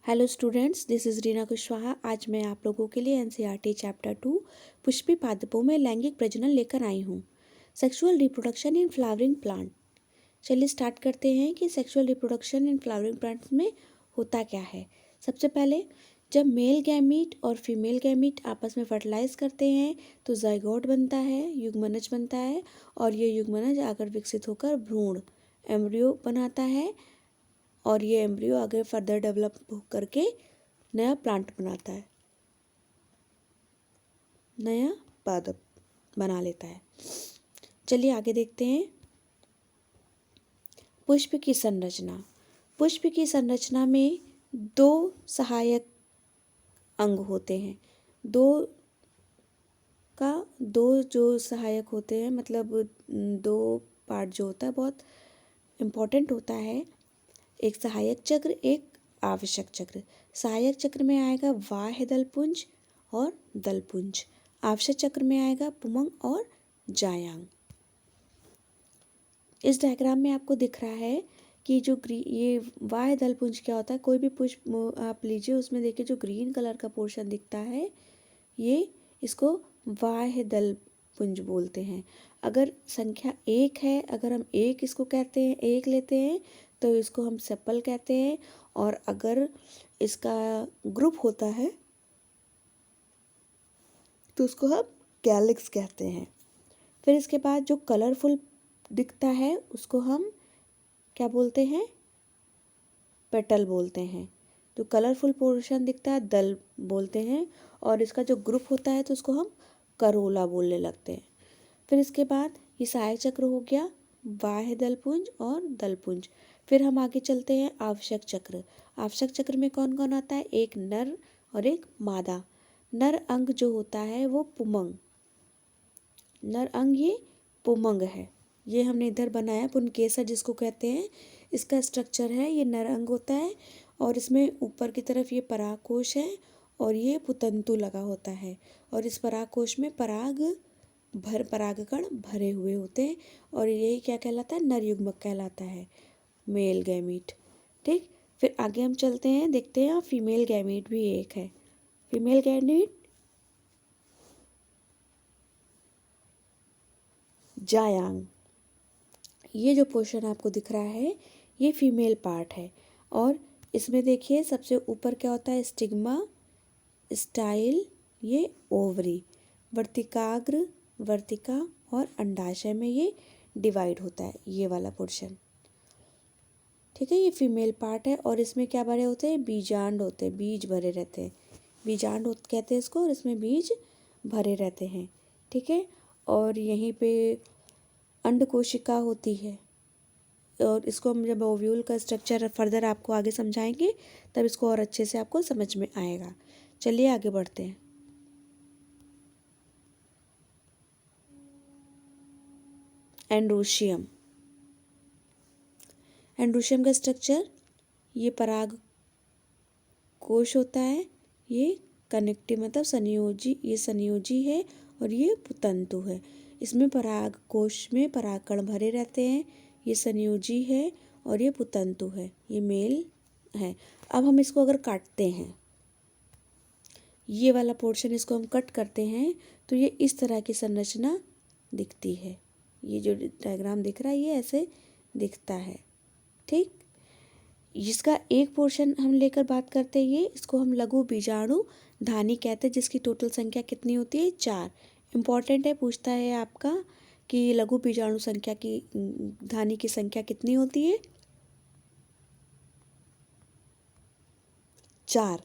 Hello students, this is Reena Kushwaha. आज मैं आप लोगों के लिए एनसीईआरटी चैप्टर 2 पुष्पी पादपों में लैंगिक प्रजनन लेकर आई हूँ। Sexual reproduction in flowering plant. चलिए स्टार्ट करते हैं कि sexual reproduction in flowering plants में होता क्या है। सबसे पहले जब मेल गैमीट और फीमेल गैमीट आपस में फर्टिलाइज करते हैं तो जाइगोट बनता है, युग्मनज बनता है, और ये युग्मनज आकर विकसित होकर भ्रूण एम्ब्रियो बनाता है, और ये एम्ब्रियो आगे फर्दर डेवलप करके नया प्लांट बनाता है, नया पादप बना लेता है। चलिए आगे देखते हैं। पुष्प की संरचना। पुष्प की संरचना में दो सहायक अंग होते हैं। दो जो सहायक होते हैं, मतलब दो पार्ट जो होता है बहुत इम्पोर्टेंट होता है। एक सहायक चक्र, एक आवश्यक चक्र। सहायक चक्र में आएगा बाह्य दलपुंज और दलपुंज। आवश्यक चक्र में आएगा पुमंग और जायांग। इस डायग्राम में आपको दिख रहा है कि जो ये बाह्य दलपुंज क्या होता है। कोई भी पुष्प आप लीजिए, उसमें देखिए जो ग्रीन कलर का पोर्शन दिखता है, ये इसको बाह्य दलपुंज बोलते हैं। अगर संख्या एक है, अगर हम एक इसको कहते हैं, एक लेते हैं तो इसको हम सेपल कहते हैं, और अगर इसका ग्रुप होता है तो उसको हम कैलिक्स कहते हैं। फिर इसके बाद जो कलरफुल दिखता है उसको हम क्या बोलते हैं? पेटल बोलते हैं। तो कलरफुल पोर्शन दिखता है दल बोलते हैं, और इसका जो ग्रुप होता है तो उसको हम करोला बोलने लगते हैं। फिर इसके बाद ये सहायक चक्र हो गया, बाह्य दलपुंज और दलपुंज। फिर हम आगे चलते हैं आवश्यक चक्र। आवश्यक चक्र में कौन कौन आता है? एक नर और एक मादा। नर अंग जो होता है वो पुमंग, नर अंग ये पुमंग है। ये हमने इधर बनाया पुनकेसर जिसको कहते हैं। इसका स्ट्रक्चर है, ये नर अंग होता है, और इसमें ऊपर की तरफ ये परागकोश है और ये पुतंतु लगा होता है, और इस परागकोश में परागकण भरे हुए होते हैं, और यही क्या कहलाता है? नर युग्मक कहलाता है, मेल गैमीट। ठीक, फिर आगे हम चलते हैं, देखते हैं फीमेल गैमीट भी एक है। फीमेल गैमीट जायांग। ये जो पोर्शन आपको दिख रहा है ये फीमेल पार्ट है, और इसमें देखिए सबसे ऊपर क्या होता है? स्टिग्मा, स्टाइल, ये ओवरी, वर्तिकाग्र, वर्तिका, और अंडाशय में ये डिवाइड होता है, ये वाला पोर्शन। ठीक है, ये फीमेल पार्ट है, और इसमें क्या भरे होते हैं? बीजांड होते हैं, बीज भरे रहते हैं। बीजांड कहते हैं इसको, और इसमें बीज भरे रहते हैं। ठीक है, और यहीं पे अंड कोशिका होती है, और इसको हम जब ओव्यूल का स्ट्रक्चर फर्दर आपको आगे समझाएंगे तब इसको और अच्छे से आपको समझ में आएगा। चलिए आगे बढ़ते हैं। एंड्रोशियम। एंड्रोशियम का स्ट्रक्चर, ये पराग कोश होता है, ये कनेक्टिव मतलब संयोजी, ये संयोजी है, और ये पुतंतु है। इसमें पराग कोश में परागकण भरे रहते हैं, ये संयोजी है और ये पुतंतु है, ये मेल है। अब हम इसको अगर काटते हैं, ये वाला पोर्शन इसको हम कट करते हैं तो ये इस तरह की संरचना दिखती है। ये जो डायग्राम दिख रहा है ये ऐसे दिखता है। ठीक, इसका एक पोर्शन हम लेकर बात करते हैं, ये इसको हम लघु बीजाणु धानी कहते हैं, जिसकी टोटल संख्या कितनी होती है? 4। इम्पॉर्टेंट है, पूछता है आपका कि लघु बीजाणु संख्या की धानी की संख्या कितनी होती है? 4।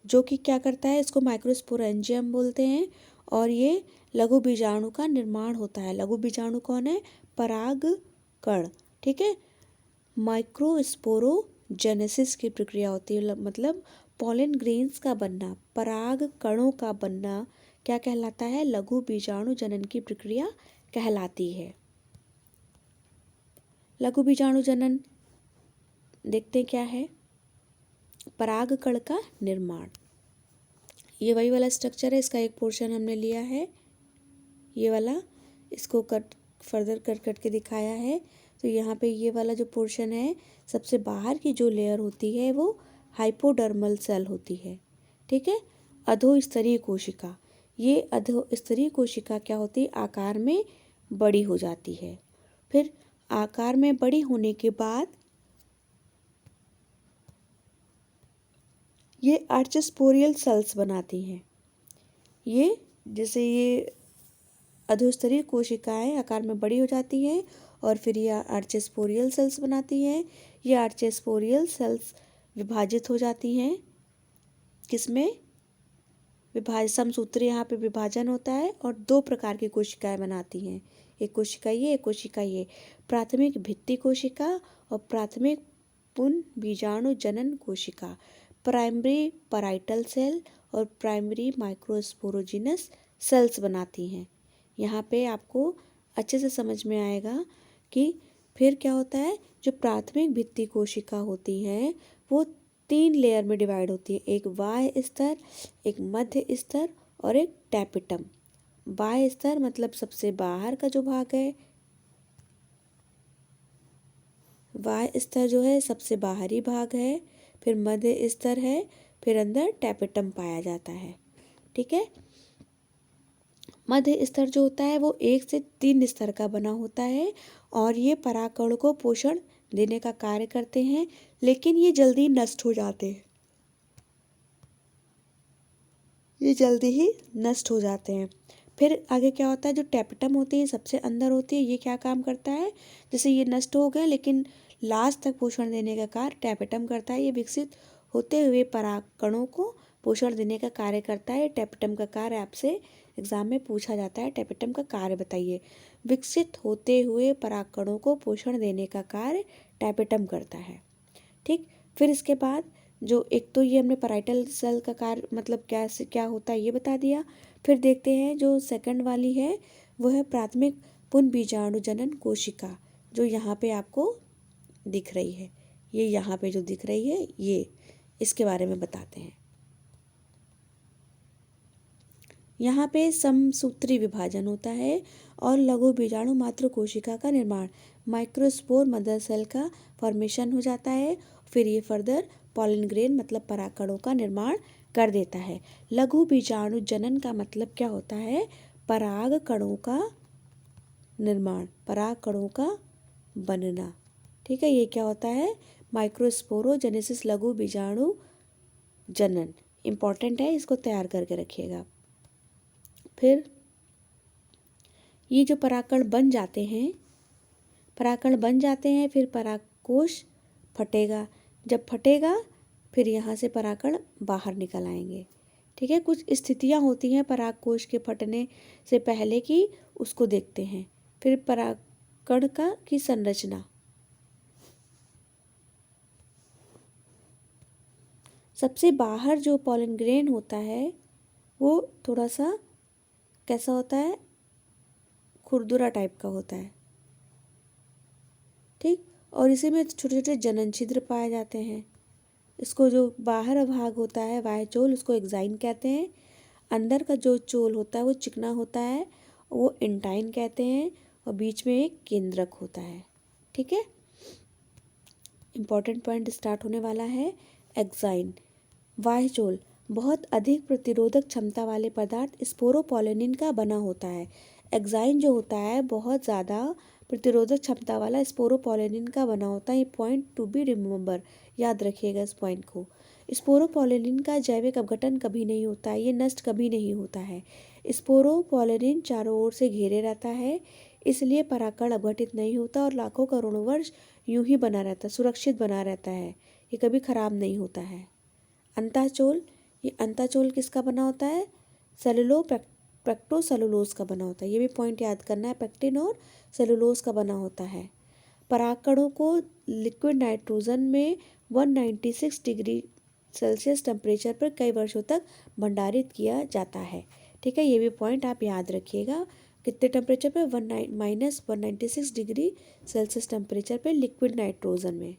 जो कि क्या करता है? इसको माइक्रोस्पोरेंजियम बोलते हैं, और ये लघु बीजाणु का निर्माण होता है। लघु बीजाणु कौन है? पराग कण। ठीक है, माइक्रोस्पोरोजेनेसिस की प्रक्रिया होती है, मतलब पॉलन ग्रेन्स का बनना, पराग कणों का बनना क्या कहलाता है? लघु बीजाणु जनन की प्रक्रिया कहलाती है। लघु बीजाणु जनन देखते हैं क्या है? पराग कण का निर्माण। ये वही वाला स्ट्रक्चर है, इसका एक पोर्शन हमने लिया है, ये वाला, इसको फर्दर कट के दिखाया है। तो यहाँ पे ये वाला जो पोर्शन है, सबसे बाहर की जो लेयर होती है वो हाइपोडर्मल सेल होती है। ठीक है, अधोस्तरीय कोशिका, ये अधोस्तरीय कोशिका क्या होती है, आकार में बड़ी हो जाती है। फिर आकार में बड़ी होने के बाद ये आर्चस्पोरियल सेल्स बनाती हैं। ये जैसे ये अधोस्तरीय कोशिकाएं आकार में बड़ी हो जाती हैं और फिर ये आर्चस्पोरियल सेल्स बनाती हैं। ये आर्चस्पोरियल सेल्स विभाजित हो जाती हैं, किसमें, समसूत्री यहाँ पे विभाजन होता है और दो प्रकार की कोशिकाएं बनाती हैं, एक कोशिका ये, एक कोशिका ये, प्राथमिक भित्ति कोशिका और प्राथमिक पुंज बीजाणु जनन कोशिका, प्राइमरी पैराइटल सेल और प्राइमरी माइक्रोस्पोरोजिनस सेल्स बनाती हैं। यहाँ पे आपको अच्छे से समझ में आएगा कि फिर क्या होता है, जो प्राथमिक भित्ति कोशिका होती है वो 3 लेयर में डिवाइड होती है, एक बाह्य स्तर, एक मध्य स्तर और एक टैपेटम। बाह्य स्तर मतलब सबसे बाहर का जो भाग है, बाह्य स्तर जो है सबसे बाहरी भाग है, फिर मध्य स्तर है, फिर अंदर टैपेटम पाया जाता है। ठीक है, मध्य स्तर जो होता है वो 1 से 3 स्तर का बना होता है और ये परागकणों को पोषण देने का कार्य करते हैं, लेकिन ये जल्दी नष्ट हो जाते हैं, ये जल्दी ही नष्ट हो जाते हैं। फिर आगे क्या होता है, जो टैपेटम होती है सबसे अंदर होती है, ये क्या काम करता है, जैसे ये नष्ट हो गए लेकिन लास्ट तक पोषण देने का कार्य टैपेटम करता है। ये विकसित होते हुए परागकणों को पोषण देने का कार्य करता है। टैपेटम का कार्य आपसे एग्जाम में पूछा जाता है, टैपेटम का कार्य बताइए। विकसित होते हुए परागकणों को पोषण देने का कार्य टैपेटम करता है। ठीक, फिर इसके बाद जो एक तो ये हमने पैराइटल सेल का कार्य मतलब क्या होता है ये बता दिया। फिर देखते हैं जो सेकंड वाली है वो है प्राथमिक पुंज बीजाणु जनन कोशिका, जो यहाँ पे आपको दिख रही है, ये यहाँ पे जो दिख रही है ये, इसके बारे में बताते हैं। यहाँ पे समसूत्री विभाजन होता है और लघु बीजाणु मात्र कोशिका का निर्माण, माइक्रोस्पोर मदर सेल का फॉर्मेशन हो जाता है। फिर ये फर्दर पॉलन ग्रेन मतलब परागकणों का निर्माण कर देता है। लघु बीजाणु जनन का मतलब क्या होता है, परागकणों का निर्माण, परागकणों का बनना। ठीक है, ये क्या होता है, माइक्रोस्पोरोजेनेसिस लघु बीजाणु जनन, इम्पॉर्टेंट है, इसको तैयार करके रखिएगा। फिर ये जो परागकण बन जाते हैं, परागकण बन जाते हैं, फिर परागकोश फटेगा, जब फटेगा फिर यहाँ से परागकण बाहर निकल आएंगे। ठीक है, कुछ स्थितियाँ होती हैं परागकोश के फटने से पहले की, उसको देखते हैं। फिर परागकण की संरचना, सबसे बाहर जो पॉलन ग्रेन होता है वो थोड़ा सा कैसा होता है, खुरदुरा टाइप का होता है। ठीक, और इसी में छोटे छोटे जनन छिद्र पाए जाते हैं। इसको जो बाहर भाग होता है बाह्य चोल, उसको एक्साइन कहते हैं। अंदर का जो चोल होता है वो चिकना होता है, वो इंटाइन कहते हैं, और बीच में एक केंद्रक होता है। ठीक है, इंपॉर्टेंट पॉइंट स्टार्ट होने वाला है। एक्साइन, बाह्य चोल बहुत अधिक प्रतिरोधक क्षमता वाले पदार्थ स्पोरोपोलिन का बना होता है। एक्साइन जो होता है बहुत ज़्यादा प्रतिरोधक क्षमता वाला स्पोरोपोलिन का बना होता है। ये पॉइंट टू बी रिमेंबर, याद रखिएगा इस पॉइंट को। स्पोरोपोलिन का जैविक अपघटन कभी नहीं होता है, ये नष्ट कभी नहीं होता है। स्पोरोपोलिन चारों ओर से घेरे रहता है, इसलिए परागकण अपघटित नहीं होता और लाखों करोड़ों वर्ष यूं ही बना रहता, सुरक्षित बना रहता है, ये कभी खराब नहीं होता है। अंतःचोल, ये अंतःचोल किसका बना होता है, पेक्टोसेलुलोज का बना होता है, ये भी पॉइंट याद करना है, पेक्टिन और सेलुलोज का बना होता है। परागकणों को लिक्विड नाइट्रोजन में 196 डिग्री सेल्सियस टेम्परेचर पर कई वर्षों तक भंडारित किया जाता है। ठीक है, ये भी पॉइंट आप याद रखिएगा, कितने टेम्परेचर पे, -196 डिग्री सेल्सियस टेम्परेचर पे लिक्विड नाइट्रोजन में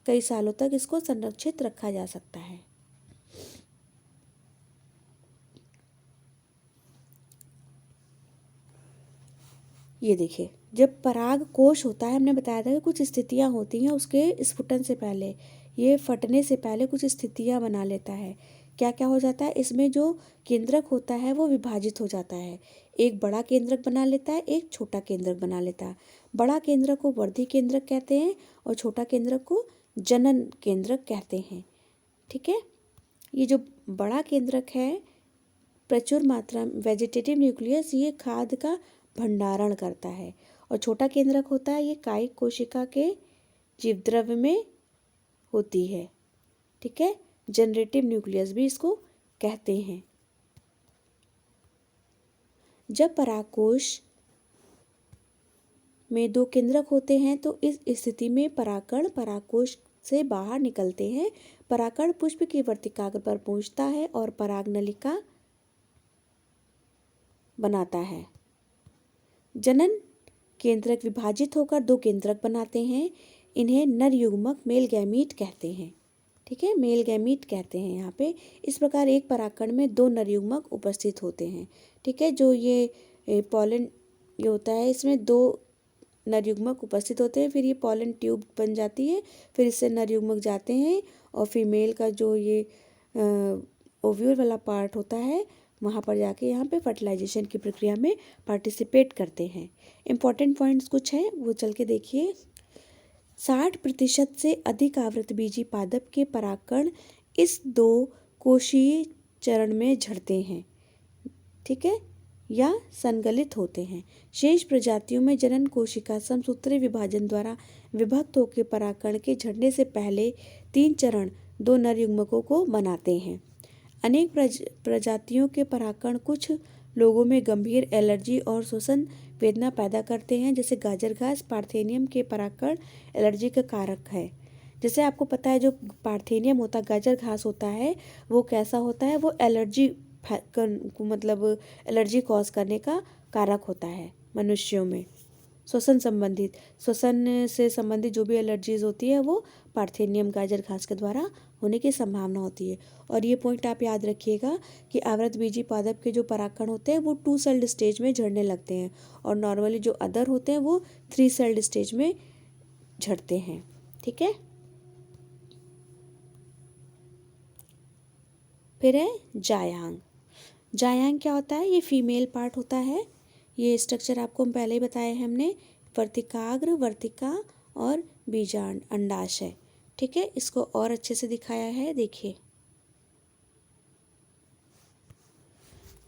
कई सालों तक इसको संरक्षित रखा जा सकता है। ये देखिए, जब पराग कोश होता है, हमने बताया था कि कुछ स्थितियां होती हैं उसके स्फुटन से पहले। ये फटने से पहले कुछ स्थितियाँ बना लेता है। क्या क्या हो जाता है, इसमें जो केंद्रक होता है वो विभाजित हो जाता है। एक बड़ा केंद्रक बना लेता है, एक छोटा केंद्रक बना लेता है। बड़ा केंद्रक को वर्धी केंद्रक कहते हैं और छोटा केंद्रक को जनन केंद्रक कहते हैं। ठीक है, ये जो बड़ा केंद्रक है प्रचुर मात्रा में वेजिटेटिव न्यूक्लियस, ये खाद्य का भंडारण करता है। और छोटा केंद्रक होता है, ये कायिक कोशिका के जीवद्रव्य में होती है। ठीक है, जनरेटिव न्यूक्लियस भी इसको कहते हैं। जब परागकोश में दो केंद्रक होते हैं तो इस स्थिति में परागकण परागकोश से बाहर निकलते हैं। परागकण पुष्प की वर्तिकाग्र पर पहुंचता है और पराग नलिका बनाता है। जनन केंद्रक विभाजित होकर दो केंद्रक बनाते हैं। इन्हें नर युग्मक मेल गैमीट कहते हैं। ठीक है, मेल गैमीट कहते हैं यहाँ पे। इस प्रकार एक परागकण में दो नर युग्मक उपस्थित होते हैं। ठीक है, जो ये पॉलन ये होता है, इसमें दो नर युग्मक उपस्थित होते हैं। फिर ये पॉलन ट्यूब बन जाती है, फिर इससे नर युग्मक जाते हैं और फीमेल का जो ये ओव्यूल वाला पार्ट होता है वहाँ पर जाके यहाँ पे फर्टिलाइजेशन की प्रक्रिया में पार्टिसिपेट करते हैं। इम्पॉर्टेंट पॉइंट्स कुछ हैं, वो चल के देखिए। 60% से अधिक आवृतबीजी पादप के परागकण इस दो कोशीय चरण में झड़ते हैं। ठीक है, या संगलित होते हैं। शेष प्रजातियों में जनन कोशिका समसूत्री विभाजन द्वारा विभक्त होकर परागकण के झड़ने से पहले 3 चरण दो नर युग्मकों को बनाते हैं। अनेक प्रजातियों के परागकण कुछ लोगों में गंभीर एलर्जी और श्वसन वेदना पैदा करते हैं। जैसे गाजर घास पार्थेनियम के परागकण एलर्जी का कारक है। जैसे आपको पता है जो पार्थेनियम होता है, गाजर घास होता है, वो कैसा होता है, वो एलर्जी मतलब एलर्जी कॉज करने का कारक होता है मनुष्यों में। श्वसन से संबंधित जो भी एलर्जीज होती है वो पार्थेनियम गाजर घास के द्वारा होने की संभावना होती है। और ये पॉइंट आप याद रखिएगा कि आवृतबीजी पादप के जो परागकण होते हैं वो 2 सेल्ड स्टेज में झड़ने लगते हैं और नॉर्मली जो अदर होते हैं वो 3 सेल्ड स्टेज में झड़ते हैं। ठीक है, फिर है जायांग। जायांग क्या होता है, ये फीमेल पार्ट होता है। ये स्ट्रक्चर आपको हम पहले ही बताया है हमने, वर्तिकाग्र, वर्तिका और बीजांड अंडाशय। ठीक है, इसको और अच्छे से दिखाया है, देखिए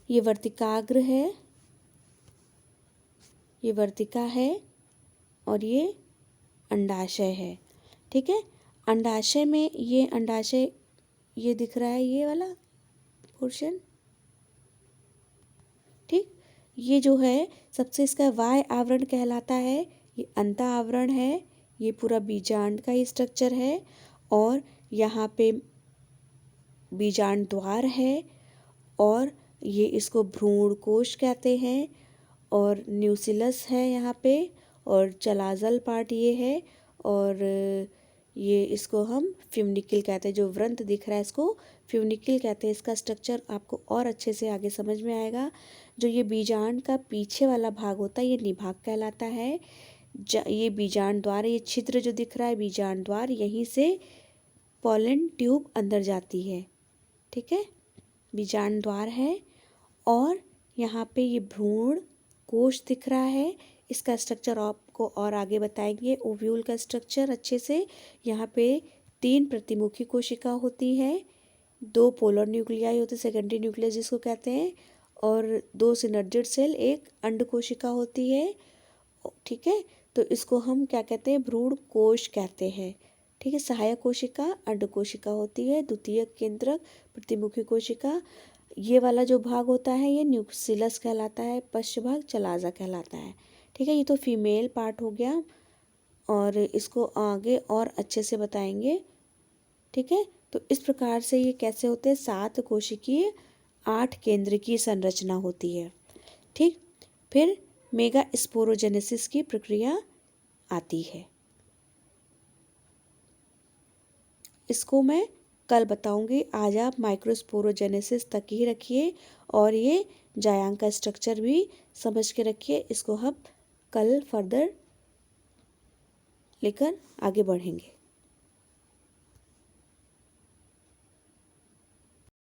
ये वर्तिकाग्र है, ये वर्तिका है और ये अंडाशय है। ठीक है, अंडाशय में ये अंडाशय ये दिख रहा है, ये वाला पोर्शन। ठीक, ये जो है सबसे इसका वाय आवरण कहलाता है, ये अंता आवरण है, ये पूरा बीजांड का ही स्ट्रक्चर है और यहाँ पे बीजांड द्वार है और ये इसको भ्रूण कोश कहते हैं और न्यूसिलस है यहाँ पे और चलाजल पार्ट ये है और ये इसको हम फ्यूनिकल कहते हैं। जो व्रंत दिख रहा है इसको फ्यूनिकल कहते हैं। इसका स्ट्रक्चर आपको और अच्छे से आगे समझ में आएगा। जो ये बीजांड का पीछे वाला भाग होता है ये निभाग कहलाता है। ये बीजांड द्वार, ये छिद्र जो दिख रहा है बीजांड द्वार, यहीं से पॉलन ट्यूब अंदर जाती है। ठीक है, बीजांड द्वार है और यहाँ पे ये भ्रूण कोश दिख रहा है। इसका स्ट्रक्चर आपको और आगे बताएंगे। ओव्यूल का स्ट्रक्चर अच्छे से, यहाँ पे 3 प्रतिमुखी कोशिका होती है, 2 पोलर न्यूक्लियाई होते सेकेंडरी न्यूक्लियस जिसको कहते हैं और 2 सिनर्जिड सेल, 1 अंड कोशिका होती है। ठीक है, तो इसको हम क्या कहते हैं, भ्रूण कोश कहते हैं। ठीक है, सहायक कोशिका अंड कोशिका होती है, द्वितीयक केंद्रक प्रतिमुखी कोशिका। ये वाला जो भाग होता है ये न्यूक्सिलस कहलाता है, पश्च भाग चलाजा कहलाता है। ठीक है, ये तो फीमेल पार्ट हो गया और इसको आगे और अच्छे से बताएंगे। ठीक है, तो इस प्रकार से ये कैसे होते हैं, 7 कोशिकीय 8 केंद्र की संरचना होती है। ठीक, फिर मेगा स्पोरोजेनेसिस की प्रक्रिया आती है, इसको मैं कल बताऊंगी। आज आप माइक्रोस्पोरोजेनेसिस तक ही रखिए और ये जायांग का स्ट्रक्चर भी समझ के रखिए। इसको हम कल फर्दर लेकर आगे बढ़ेंगे।